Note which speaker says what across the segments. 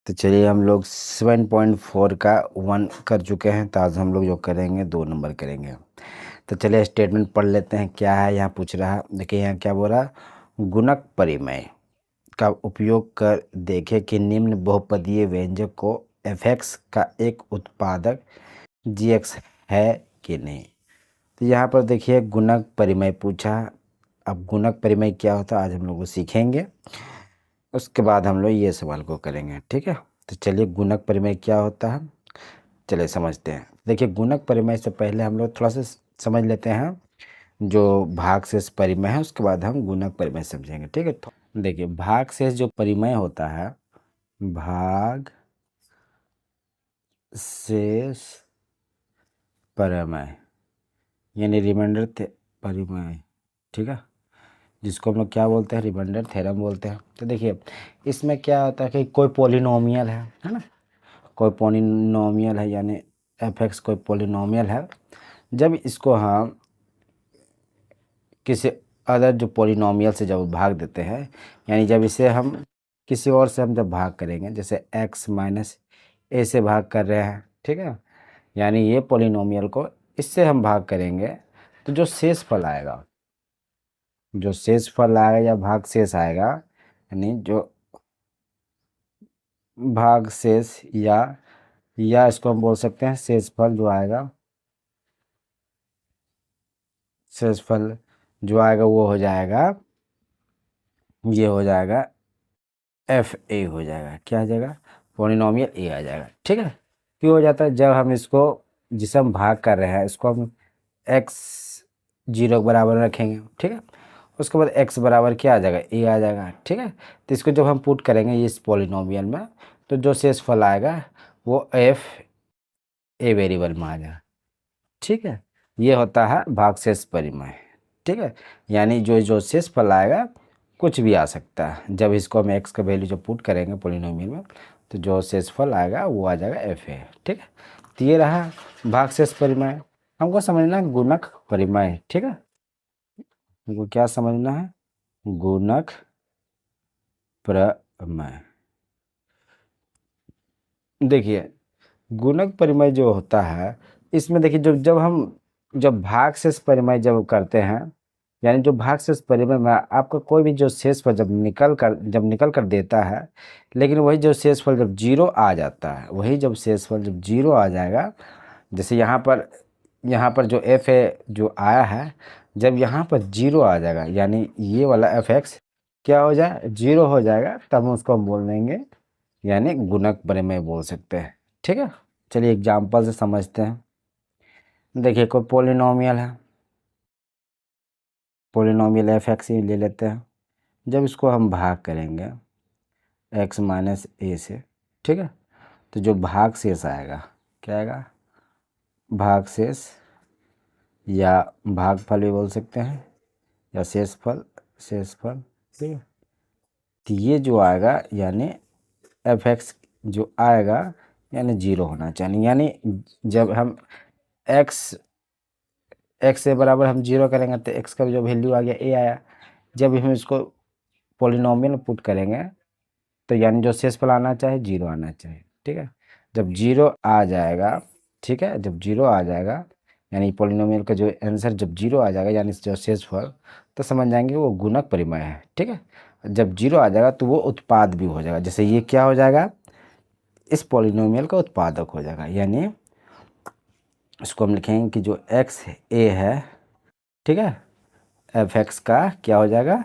Speaker 1: तो चलिए हम लोग 7.4 का 1 कर चुके हैं, तो आज हम लोग जो करेंगे 2 नंबर करेंगे। तो चलिए स्टेटमेंट पढ़ लेते हैं, क्या है यहाँ पूछ रहा है। देखिए यहाँ क्या बोल रहा, गुणक परिमेय का उपयोग कर देखें कि निम्न बहुपदीय व्यंजक को एफ का एक उत्पादक जी है कि नहीं। तो यहाँ पर देखिए गुणक परिमेय पूछा। अब गुणक परिमेय क्या होता है आज हम लोग वो सीखेंगे, उसके बाद हम लोग ये सवाल को करेंगे, ठीक है। तो चलिए गुणक परिमेय क्या होता है चलिए समझते हैं। देखिए गुणक परिमेय से पहले हम लोग थोड़ा सा समझ लेते हैं जो भागशेष परिमेय है, उसके बाद हम गुणक परिमेय समझेंगे, ठीक है। तो देखिए भागशेष जो परिमेय होता है, भाग शेष परिमेय यानी रिमाइंडर परिमेय, ठीक है, जिसको हम लोग क्या बोलते हैं, रिमाइंडर थ्योरम बोलते हैं। तो देखिए इसमें क्या होता है कि कोई पोलिनोमियल है ना, कोई पोलिनोमियल है यानी एफ कोई पोलिनोमियल है। जब इसको हम किसी अदर जो पोलिनोमियल से जब भाग देते हैं, यानी जब इसे हम किसी और से हम जब भाग करेंगे, जैसे x माइनस ए से भाग कर रहे हैं, ठीक है, यानी ये पोलिनोमियल को इससे हम भाग करेंगे, तो जो शेष फल आएगा, जो शेष फल आएगा या भाग शेष आएगा, यानी जो भाग शेष या इसको हम बोल सकते हैं शेष फल जो आएगा, शेष फल जो आएगा वो हो जाएगा, ये हो जाएगा एफ ए हो जाएगा। क्या आ जाएगा, पोलिनोमियल ए आ जाएगा, ठीक है। क्यों हो जाता है, जब हम इसको जिसे हम भाग कर रहे हैं इसको हम एक्स 0 के बराबर रखेंगे, ठीक है, उसके बाद x बराबर क्या आ जाएगा, ए आ जाएगा, ठीक है। तो इसको जब हम पुट करेंगे इस पोलिनोमियल में, तो जो शेष फल आएगा वो एफ ए वेरिएबल में आ जाएगा, ठीक है। ये होता है भागशेष परिमेय, ठीक है, यानी जो जो शेष फल आएगा कुछ भी आ सकता है। जब इसको हम x का वैल्यू जब पुट करेंगे पोलिनोमियल में, तो जो शेषफल आएगा वो आ जाएगा एफ ए, ठीक है। तो ये रहा भागशेष परिमेय। हमको समझना है गुणक परिमेय, ठीक है, हमको क्या समझना है, गुणक परिमेय। देखिए गुणक परिमेय जो होता है, इसमें देखिए जब भागशेष परिमेय जब करते हैं, यानी जो भागशेष परिमेय में आपका कोई भी जो शेषफल जब निकल कर देता है, लेकिन वही जो शेषफल जब 0 आ जाता है, वही जब शेषफल जब 0 आ जाएगा, जैसे यहाँ पर जो एफ है जो आया है, जब यहाँ पर 0 आ जाएगा, यानी ये वाला एफ एक्स क्या हो जाए, 0 हो जाएगा, तब हम उसको बोल देंगे यानी गुणक परिमेय बोल सकते हैं, ठीक है। चलिए एग्जाम्पल से समझते हैं। देखिए कोई पोलिनोमियल है, पोलिनोमियल एफ एक्स ही ले लेते हैं। जब इसको हम भाग करेंगे x माइनस ए से, ठीक है, तो जो भाग शेष आएगा क्या आएगा, भाग शेष या भागफल भी बोल सकते हैं, या शेषफल, ठीक है। तो ये जो आएगा यानी एफ एक्स जो आएगा यानी 0 होना चाहिए, यानी जब हम x से बराबर हम 0 करेंगे तो x का जो वैल्यू आ गया ए आया। जब हम इसको पोलिनोमियल में पुट करेंगे, तो यानी जो शेषफल आना चाहिए 0 आना चाहिए, ठीक है। जब 0 आ जाएगा, ठीक है, जब 0 आ जाएगा यानी पोलिनोमियल का जो आंसर जब 0 आ जाएगा, यानी जो शेषफल, तो समझ जाएंगे वो गुणक परिमेय है, ठीक है। जब 0 आ जाएगा तो वो उत्पाद भी हो जाएगा, जैसे ये क्या हो जाएगा, इस पोलिनोमियल का उत्पादक हो जाएगा, यानी इसको हम लिखेंगे कि जो एक्स ए है, ठीक है, एफ एक्स का क्या हो जाएगा,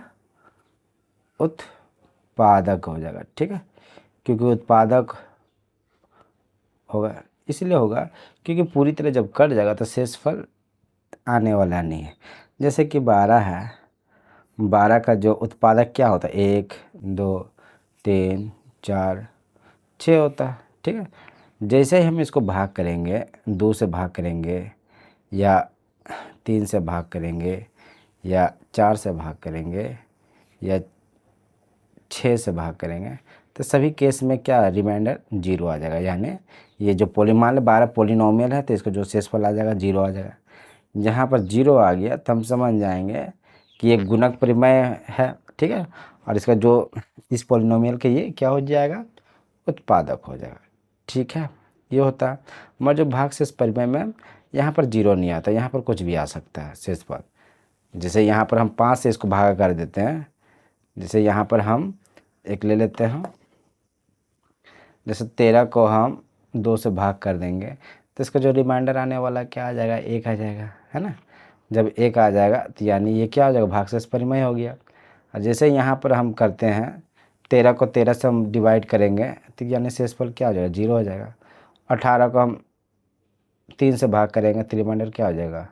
Speaker 1: उत्पादक हो जाएगा, ठीक है। क्योंकि उत्पादक होगा इसलिए होगा क्योंकि पूरी तरह जब कट जाएगा तो शेषफल आने वाला नहीं है। जैसे कि 12 है, 12 का जो उत्पादक क्या होता है, 1 2 3 4 6 होता है, ठीक है। जैसे ही हम इसको भाग करेंगे, 2 से भाग करेंगे या 3 से भाग करेंगे या 4 से भाग करेंगे या 6 से भाग करेंगे, तो सभी केस में क्या रिमाइंडर 0 आ जाएगा, यानी ये जो मान लो 12 पोलिनोमियल है तो इसका जो शेषफल आ जाएगा 0 आ जाएगा। जहाँ पर 0 आ गया तो हम समझ जाएंगे कि ये गुणक परिमेय है, ठीक है, और इसका जो इस पोलिनोमियल के ये क्या हो जाएगा, उत्पादक हो जाएगा। ठीक है, ये होता है। मगर जो भाग शेष परिमेय में यहाँ पर जीरो नहीं आता, यहाँ पर कुछ भी आ सकता है शेष पद। जैसे यहाँ पर हम 5 से इसको भागा कर देते हैं, जैसे यहाँ पर हम एक ले लेते हैं, जैसे 13 को हम 2 से भाग कर देंगे तो इसका जो रिमाइंडर आने वाला क्या आ जाएगा, 1 आ जाएगा, है ना। जब 1 आ जाएगा तो यानी ये क्या हो जाएगा, भागशेष परिमेय हो गया। और जैसे यहाँ पर हम करते हैं 13 को 13 से हम डिवाइड करेंगे तो यानी शेषफल क्या हो जाएगा, 0 हो जाएगा। 18 को हम 3 से भाग करेंगे तो रिमाइंडर क्या हो जाएगा,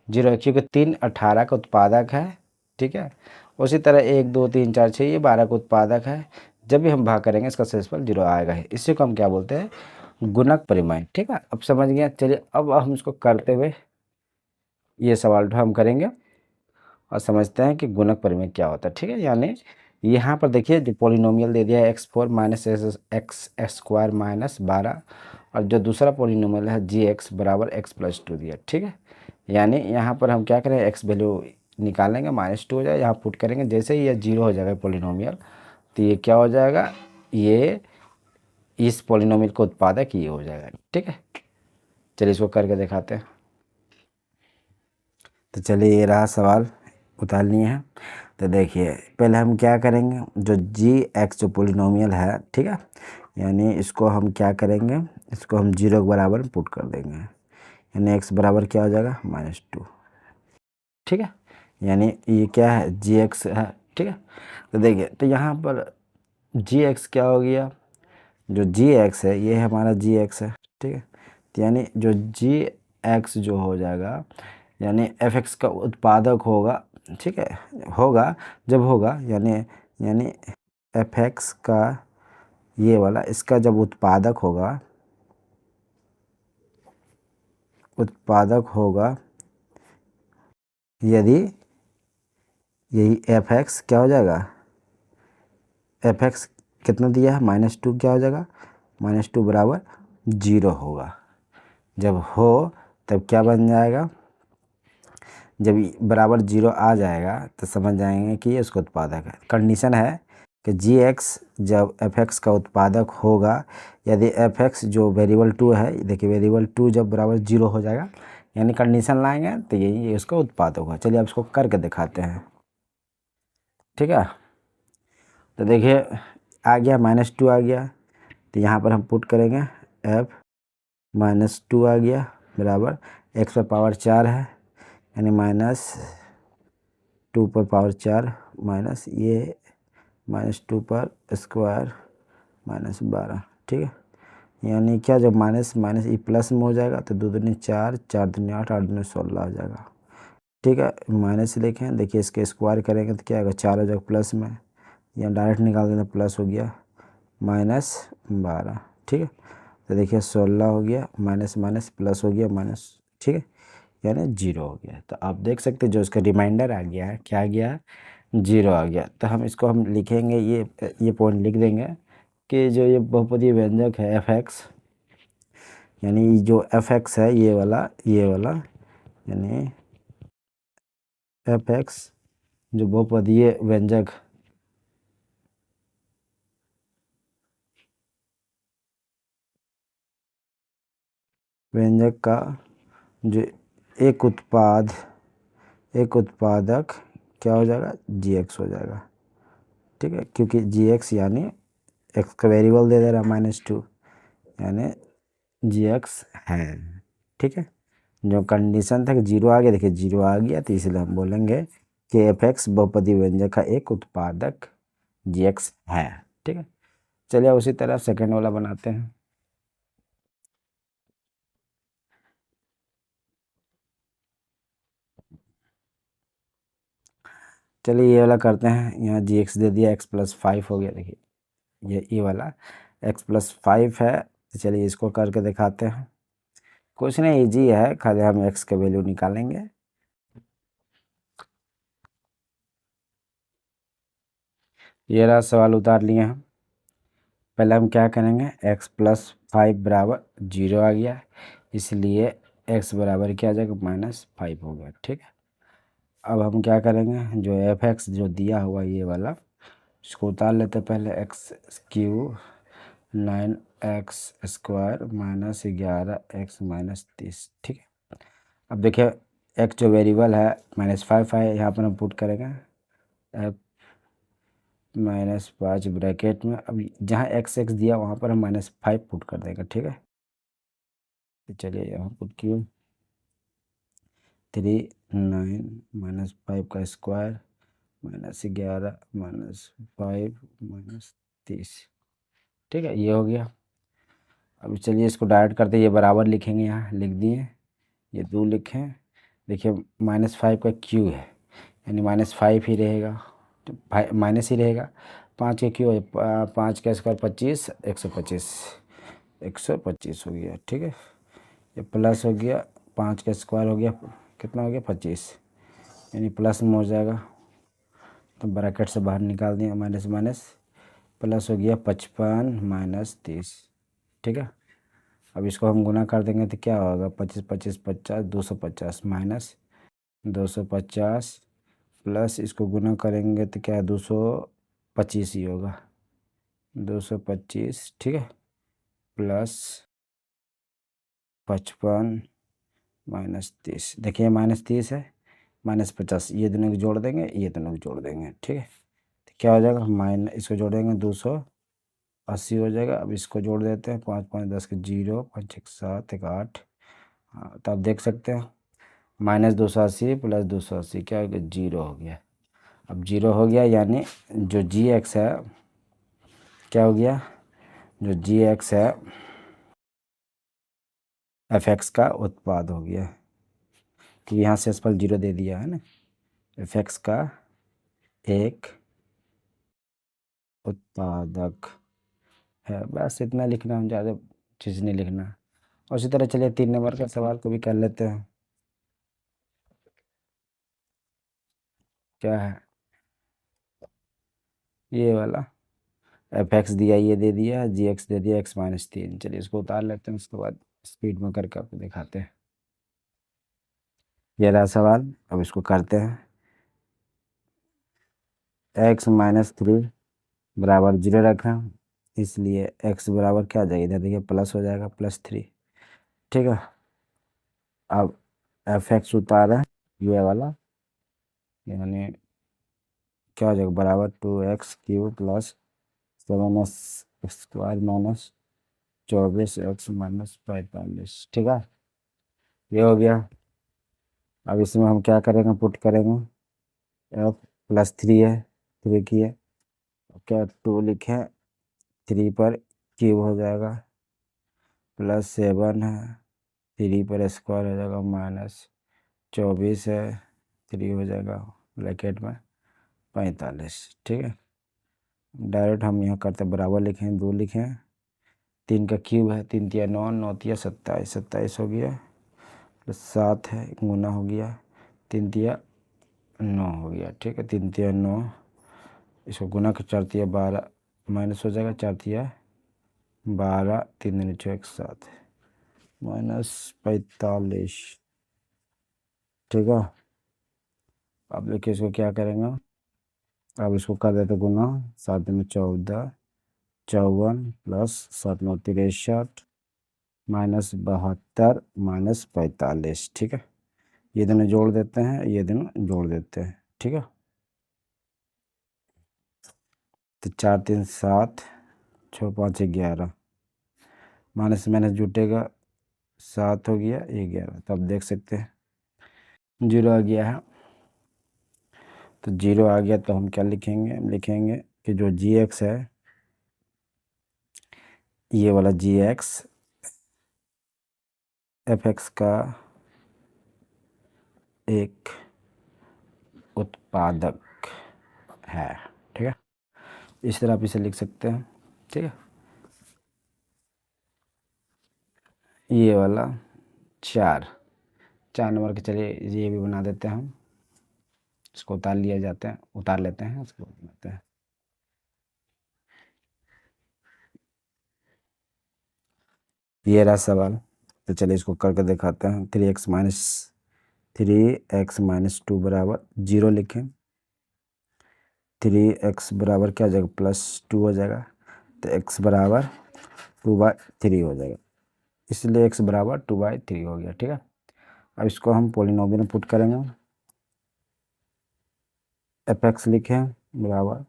Speaker 1: 0, क्योंकि 3 18 का उत्पादक है। ठीक है, उसी तरह 1 2 3 4 6 ये 12 का उत्पादक है। जब भी हम भाग करेंगे इसका शेषफल 0 आएगा ही। इसी को हम क्या बोलते हैं, गुणक परिमेय। ठीक है, अब समझ गया। चलिए अब हम इसको करते हुए ये सवाल हम करेंगे और समझते हैं कि गुणक परिमेय क्या होता है। ठीक है, यानी यहाँ पर देखिए जो पॉलिनोमियल दे दिया है x4 minus x square minus 12, और जो दूसरा पॉलिनोमियल है gx बराबर x+2 दिया। ठीक है, यानी यहाँ पर हम क्या करें, x वैल्यू निकालेंगे, -2 हो जाएगा, यहाँ पुट करेंगे। जैसे ही ये 0 हो जाएगा पॉलिनोमियल तो ये क्या हो जाएगा, ये इस पॉलिनोमियल का उत्पादक ये हो जाएगा। ठीक है, चलिए इसको करके दिखाते हैं। तो चलिए ये रहा सवाल, उतार लिए हैं। तो देखिए पहले हम क्या करेंगे, जो gx जो पॉलिनोमियल है, ठीक है, यानी इसको हम क्या करेंगे, इसको हम 0 के बराबर पुट कर देंगे, यानी x बराबर क्या हो जाएगा, -2। ठीक है, यानी ये क्या है, gx है। ठीक है, तो देखिए तो यहाँ पर gx क्या हो गया, जो gx है ये हमारा gx है। ठीक है, तो यानी जो gx जो हो जाएगा यानी fx का उत्पादक होगा। ठीक है, होगा, जब होगा यानी fx का ये वाला इसका जब उत्पादक होगा यदि यही fx क्या हो जाएगा, fx कितना दिया है, -2, क्या हो जाएगा, -2 बराबर 0 होगा। जब हो तब क्या बन जाएगा, जब बराबर 0 आ जाएगा तो समझ जाएंगे कि ये उसका उत्पादक है। कंडीशन है कि gx जब fx का उत्पादक होगा, यदि fx जो वेरिएबल 2 है, देखिए वेरिएबल 2 जब बराबर 0 हो जाएगा, यानी कंडीशन लाएंगे तो यही उसका उत्पादक होगा। चलिए अब इसको करके दिखाते हैं। ठीक है, तो देखिए आ गया, -2 आ गया, तो यहाँ पर हम पुट करेंगे f -2 आ गया बराबर x पर पावर 4 है, यानी -2 पर पावर 4 माइनस ये -2 पर स्क्वायर -12। ठीक है, यानी क्या, जब माइनस माइनस ये प्लस में हो जाएगा तो 2 दूनी 4, 4 दूनी 8, 8 दूनी 16 हो जाएगा। ठीक है, माइनस से देखें, देखिए इसके स्क्वायर करेंगे तो क्या आएगा, 4 हो जाएगा प्लस में, या डायरेक्ट निकाल दें तो प्लस हो गया -12। ठीक है, तो देखिए 16 हो गया, माइनस माइनस प्लस हो गया माइनस। ठीक है, यानी 0 हो गया। तो आप देख सकते हैं जो इसका रिमाइंडर आ गया है, क्या आ गया, 0 आ गया। तो हम इसको हम लिखेंगे, ये पॉइंट लिख देंगे कि जो ये बहुपदीय व्यंजक है fx, यानी जो fx है ये वाला यानी fx जो बहुपदीय व्यंजक का जो एक उत्पादक क्या हो जाएगा, gx हो जाएगा। ठीक है, क्योंकि gx यानी x का वेरिएबल दे दे रहा है -2, यानी gx है। ठीक है, जो कंडीशन था कि 0 आ गया, देखिए 0 आ गया, तो इसलिए हम बोलेंगे कि fx बहुपदीय व्यंजक का एक उत्पादक gx है। ठीक है, चलिए उसी तरह सेकेंड वाला बनाते हैं। चलिए ये वाला करते हैं। यहाँ gx दे दिया, x+5 हो गया। देखिए ये वाला x+5 है, तो चलिए इसको करके दिखाते हैं। कुछ नहीं, इजी है, खाली हम x का वैल्यू निकालेंगे। ये रहा सवाल, उतार लिए हम। पहले हम क्या करेंगे, x+5 बराबर 0 आ गया, इसलिए x बराबर क्या आ जाएगा, -5 हो गया। ठीक है, अब हम क्या करेंगे, जो fx जो दिया हुआ ये वाला, इसको उतार लेते पहले, x³ 9x² माइनस 11x-30। ठीक है। अब देखिए x जो वेरिएबल है -5 है, यहाँ पर हम पुट करेंगे f -5 ब्रैकेट में। अब जहाँ x दिया वहाँ पर हम -5 पुट कर देंगे। ठीक है। तो चलिए यहाँ पुट किए 3 9 -5 का स्क्वायर -11 -5 -30। ठीक है, ये हो गया। अब चलिए इसको डायरेक्ट करते, ये बराबर लिखेंगे, यहाँ लिख दिए, ये 2 लिखें। देखिए -5 का क्यू है यानी -5 ही रहेगा, तो माइनस ही रहेगा। 5 का क्यू है 5 का स्क्वायर 25, 125, 125 हो गया। ठीक है, ये प्लस हो गया, 5 का स्क्वायर हो गया, कितना हो गया 25, यानी प्लस में हो जाएगा, तो ब्रैकेट से बाहर निकाल दिया, माइनस माइनस प्लस हो गया 55 - 30। ठीक है। अब इसको हम गुना कर देंगे तो क्या होगा, 25 25 50 250 माइनस 250 प्लस इसको गुना करेंगे तो क्या 225 ही होगा, 225। ठीक है, प्लस 55 - 30। देखिए -30 है, -50, ये दोनों को जोड़ देंगे, ये दोनों को जोड़ देंगे। ठीक है, तो क्या हो जाएगा, इसको जोड़ेंगे 280 हो जाएगा। अब इसको जोड़ देते हैं, 5 5 10 के 0, 5 1 7 1 8। हाँ, तो आप देख सकते हैं -280 प्लस 280 क्या हो गया, 0 हो गया। अब 0 हो गया यानी जो g(x) है, क्या हो गया, जो g(x) है f(x) का उत्पाद हो गया, कि यहाँ से एस पर 0 दे दिया है ना, f(x) का एक उत्पादक है। बस इतना लिखना, हम ज़्यादा चीज़ नहीं लिखना। और उसी तरह चलिए 3 नंबर का सवाल को भी कर लेते हैं। क्या है ये वाला, f(x) दिया, ये दे दिया, g(x) दे दिया, x-3। चलिए इसको उतार लेते हैं, उसके बाद स्पीड में करके आपको दिखाते हैं। ये रहा सवाल, अब इसको करते हैं। x-3 बराबर 0 रखा, इसलिए x बराबर क्या आ जाएगा, इधर देखिए प्लस हो जाएगा, +3। ठीक है। अब f(x) उतारा ये वाला, यानी क्या हो जाएगा, बराबर 2x³ plus 7x² minus 24x - 45। ठीक है, ये हो गया। अब इसमें हम क्या करेंगे, पुट करेंगे, f+3 है, 3 की है, क्या 2 लिखें, 3 पर क्यूब हो जाएगा, +7 है, 3 पर स्क्वायर हो जाएगा, -24 है, 3 हो जाएगा ब्रैकेट में 45। ठीक है, डायरेक्ट हम यहाँ करते बराबर लिखें, 2 लिखें, 3 का क्यूब है, 3 तिया 9, 9 तिया 27, 27 हो गया, +7 है, गुना हो गया, 3 तिया 9 हो गया। ठीक है, 3 तिया 9, इसको गुना कर 4 तिया 12, माइनस हो जाएगा, 4 तिया 12, 3 दूनी 6 1 7, -45। ठीक है, अब देखिए इसको क्या करेंगे, अब इसको कर देते गुना, 7 दूनी 14, 54 प्लस 7 9 63, -72 -45। ठीक है, ये दोनों जोड़ देते हैं, ये दोनों जोड़ देते हैं। ठीक है, तो 4 3 7, 6 5 11, माइनस माइनस जुटेगा, 7 हो गया, 11। तो आप देख सकते हैं 0 आ गया है। तो 0 आ गया तो हम क्या लिखेंगे, हम लिखेंगे कि जो g(x) है, ये वाला g(x) f(x) का एक उत्पादक है। ठीक है, इस तरह आप इसे लिख सकते हैं। ठीक है, ये वाला 4 नंबर के, चलिए ये भी बना देते हैं हम, इसको उतार लिया जाते हैं, उतार लेते हैं, इसको बनाते हैं। ये रहा सवाल, तो चलिए इसको करके दिखाते हैं। 3x - 2 बराबर 0 लिखें, 3x बराबर क्या हो जाएगा, +2 हो जाएगा, तो x बराबर 2/3 हो जाएगा, इसलिए x बराबर 2/3 हो गया। ठीक है, अब इसको हम पोलिनोमियल में पुट करेंगे। fx लिखें बराबर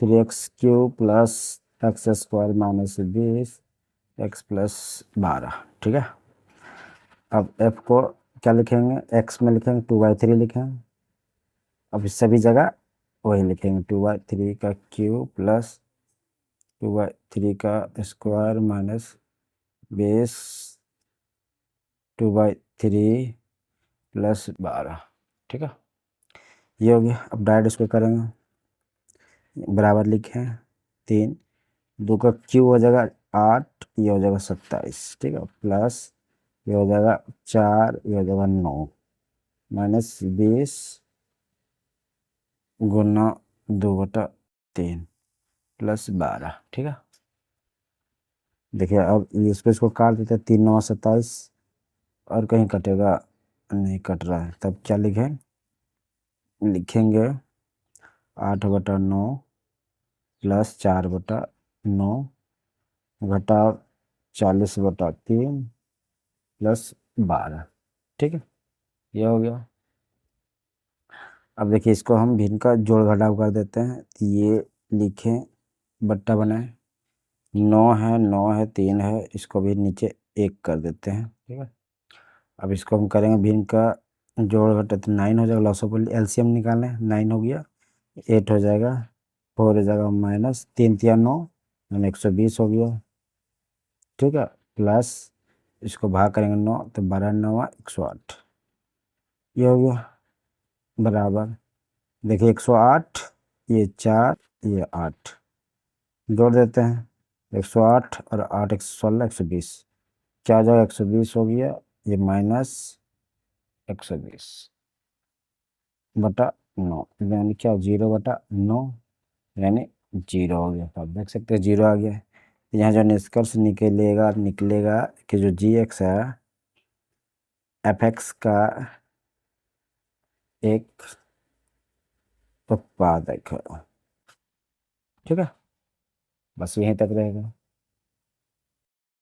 Speaker 1: 3x³ plus x² minus 20 x plus 12। ठीक है, अब f को क्या लिखेंगे, x में लिखेंगे 2/3 लिखेंगे। अब इस सभी जगह वही लिखेंगे 2/3 का क्यूब प्लस 2/3 का स्क्वायर माइनस 20 2/3 प्लस 12। ठीक है, ये हो गया। अब डायरेक्ट इसको करेंगे, बराबर लिखें 3, 2 का क्यूब हो जाएगा 8, ये हो जाएगा 27। ठीक है, प्लस ये हो जाएगा 4, ये हो जाएगा 9 माइनस 20 गुना 2/3 प्लस 12। ठीक है, देखिए अब इसको काट देते हैं, 3 9 27, और कहीं कटेगा नहीं, कट रहा है, तब क्या लिखेंगे 8/9 प्लस 4/9 घटा 40/3 प्लस 12। ठीक है, ये हो गया। अब देखिए इसको हम भिन्न का जोड़ घटाव कर देते हैं, ये लिखें बट्टा बनाए, 9 है 3 है, इसको भी नीचे 1 कर देते हैं। ठीक है, अब इसको हम करेंगे भिन्न का जोड़ घटा, तो 9 हो जाएगा, लॉस ऑफ एलसीएम निकालें, 9 हो गया, 8 हो जाएगा, 4 हो जाएगा माइनस 3 3 9 यानी 120 हो गया। ठीक है, प्लस इसको भाग करेंगे 9, तो 12 9 108, ये हो गया बराबर। देखिए 108, ये 4, ये 8 जोड़ देते हैं, 108 और 8 116 120, क्या हो जाएगा 120 हो गया, ये माइनस 120/9 यानी क्या 0/9 यानी 0 हो गया। तो आप देख सकते हैं 0 आ गया है। यहाँ जो निष्कर्ष निकलेगा कि जो gx है fx का एक उत्पादक है। ठीक है, बस यहीं तक रहेगा।